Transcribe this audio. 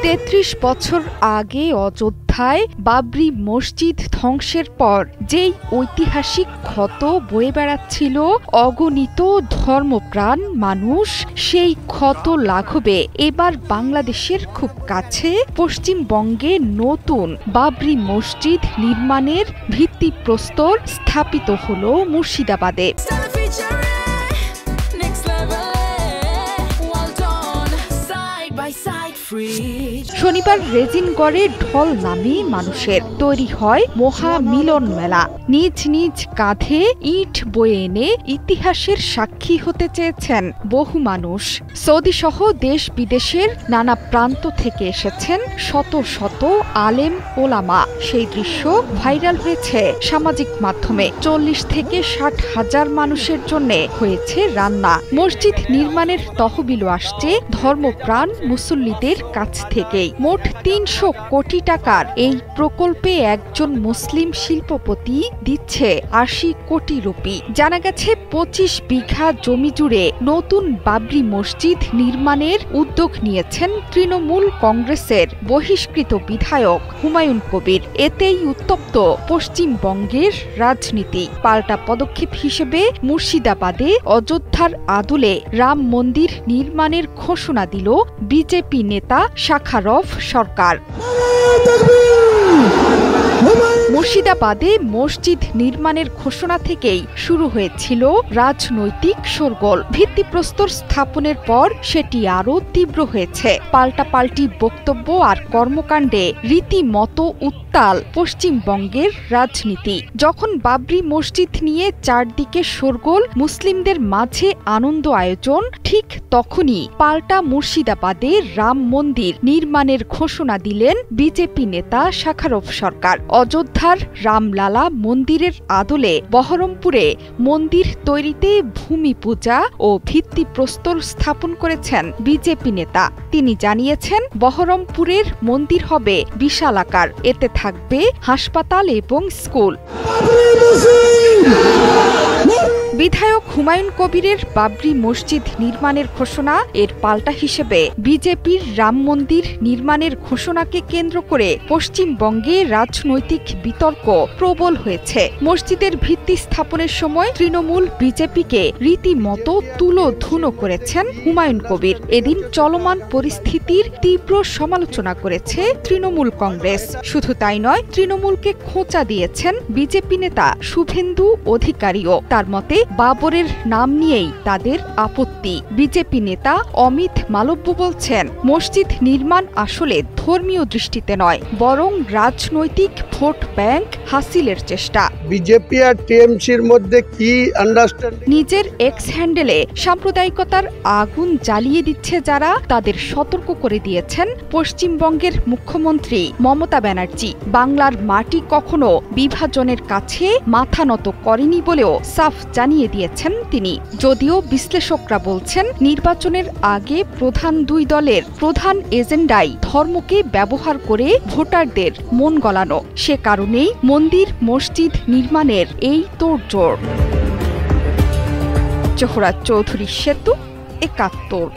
৩৩ বছর আগে অযোধ্যায় বাবরি মসজিদ ধ্বংসের পর যেই ঐতিহাসিক ক্ষত বয়ে বেড়াচ্ছিল অগণিত ধর্মপ্রাণ মানুষ, সেই ক্ষত লাঘবে এবার বাংলাদেশের খুব কাছে পশ্চিমবঙ্গে নতুন বাবরি মসজিদ নির্মাণের ভিত্তিপ্রস্তর স্থাপিত হল মুর্শিদাবাদে। শনিবার রেজিনগড়ে ঢল নামে মানুষের তৈরি হয় মহা মিলন মেলা। নিজ নিজ কাঁধে ইট বয়ে এনে ইতিহাসের সাক্ষী হতে চেয়েছেন বহু মানুষ। সৌদি সহ দেশ বিদেশের নানা প্রান্ত থেকে এসেছেন শত শত আলেম ওলামা। সেই দৃশ্য ভাইরাল হয়েছে সামাজিক মাধ্যমে। ৪০ থেকে ৬০ হাজার মানুষের জন্য হয়েছে রান্না। মসজিদ নির্মাণের তহবিলও আসছে ধর্মপ্রাণ মুসল্লিদের কাছ থেকেই। মোট ৩০০ কোটি টাকার এই প্রকল্পে একজন মুসলিম শিল্পপতি দিচ্ছে ৮০ কোটি রুপি। জানা গেছে ২৫ বিঘা জমি জুড়ে নতুন বাবরি মসজিদ নির্মাণের উদ্যোগ নিয়েছেন তৃণমূল কংগ্রেসের বহিষ্কৃত বিধায়ক হুমায়ুন কবির। এতেই উত্তপ্ত পশ্চিমবঙ্গের রাজনীতি। পাল্টা পদক্ষেপ হিসেবে মুর্শিদাবাদে অযোধ্যার আদলে রাম মন্দির নির্মাণের ঘোষণা দিল বিজেপি নেতা শাখারফ সরকার। মুর্শিদাবাদে মসজিদ নির্মাণের ঘোষণা থেকেই শুরু হয়েছিল রাজনৈতিক শোরগোল। ভিত্তিপ্রস্তর স্থাপনের পর সেটি আরও তীব্র হয়েছে। পাল্টাপাল্টি বক্তব্য আর কর্মকাণ্ডে রীতিমতো উত্তাল পশ্চিমবঙ্গের রাজনীতি। যখন বাবরি মসজিদ নিয়ে চারদিকে শোরগোল, মুসলিমদের মাঝে আনন্দ আয়োজন, ঠিক তখনই পাল্টা মুর্শিদাবাদে রাম মন্দির নির্মাণের ঘোষণা দিলেন বিজেপি নেতা শাখারফ সরকার। অযোধ্যার রামলালা মন্দিরের আদলে বহরমপুরে মন্দির তৈরিতে ভূমি পূজা ও ভিত্তিপ্রস্তর স্থাপন করেছেন বিজেপি নেতা। তিনি জানিয়েছেন, বহরমপুরের মন্দির হবে বিশালাকার। এতে থাকবে হাসপাতাল এবং স্কুল। বিধায়ক হুমায়ুন কবিরের বাবরি মসজিদ নির্মাণের ঘোষণা এর পাল্টা হিসেবে বিজেপির রাম মন্দির নির্মাণের ঘোষণাকে কেন্দ্র করে পশ্চিমবঙ্গে রাজনৈতিক বিতর্ক প্রবল হয়েছে। মসজিদের ভিত্তি স্থাপনের সময় তৃণমূল বিজেপিকে রীতিমতো তুলোধুনো করেছেন হুমায়ুন কবির। এদিন চলমান পরিস্থিতির তীব্র সমালোচনা করেছে তৃণমূল কংগ্রেস। শুধু তাই নয়, তৃণমূলকে খোঁচা দিয়েছেন বিজেপি নেতা শুভেন্দু অধিকারীও। তার মতে বাবরের নাম নিয়েই তাদের আপত্তি। বিজেপি নেতা অমিত মালব্য বলছেন, মসজিদ নির্মাণ আসলে ধর্মীয় দৃষ্টিতে নয়, বরং রাজনৈতিক ভোট ব্যাংক হাসিলের চেষ্টা। বিজেপি আর টিএমসির মধ্যে কি আন্ডারস্ট্যান্ডিং? নিজের এক্স হ্যান্ডেলে সাম্প্রদায়িকতার আগুন জ্বালিয়ে দিচ্ছে যারা, তাদের সতর্ক করে দিয়েছেন পশ্চিমবঙ্গের মুখ্যমন্ত্রী মমতা ব্যানার্জি। বাংলার মাটি কখনো বিভাজনের কাছে মাথা নত করেনি বলেও সাফ জানিয়ে দিয়েছেন তিনি। যদিও বিশ্লেষকরা বলছেন, নির্বাচনের আগে প্রধান দুই দলের প্রধান এজেন্ডাই ধর্মকে ব্যবহার করে ভোটারদের মন গলানো। সে কারণেই মন্দির মসজিদ নির্মাণের এই তোড়জোড়। জোহরা চৌধুরী সেতু, ৭১।